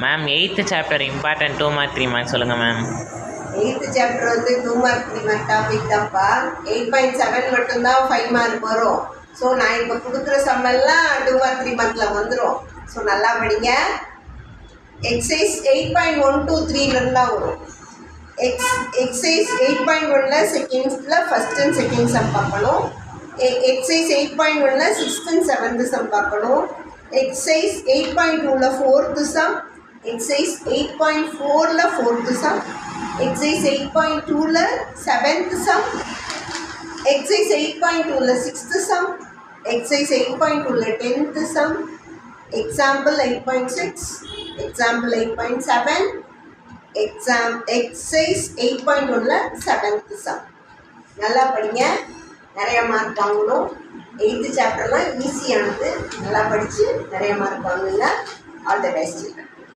Ma'am 8th chapter important 2 mark 3 mark சொல்லுங்கள் ma'am. 8th chapter வந்து 2 mark 3 mark topic தான்ப்பா. 8.7 மட்டும்தான் 5 மார்க் வரும். ஸோ நான் இப்போ கொடுக்குற சம்மெல்லாம் 2 மார்க் 3 மார்க்கில் வந்துடும். ஸோ நல்லா படிங்க. எக்ஸசைஸ் 8.123 தான் வரும். எக்ஸசைஸ் 8.1 செகண்ட்ஸில் ஃபஸ்ட் அண்ட் செகண்ட் சம் பார்க்கணும். Exercise 8.1 6th and 7th sum பார்க்கணும். Exercise 8.2 4th sum. Exercise 8.4 4th sum. Exercise 8.2 7th sum. Exercise 8.2 6th sum. Exercise 8.2 10th sum. Example 8.6. Example 8.7. Exercise 8.1 7th sum. நல்லா படிங்க. நிறைய mark வாங்கணும். 8th சாப்டர்லாம் ஈஸியானது. நல்லா படித்து நிறைய மார்க் வாங்குங்க. All the best.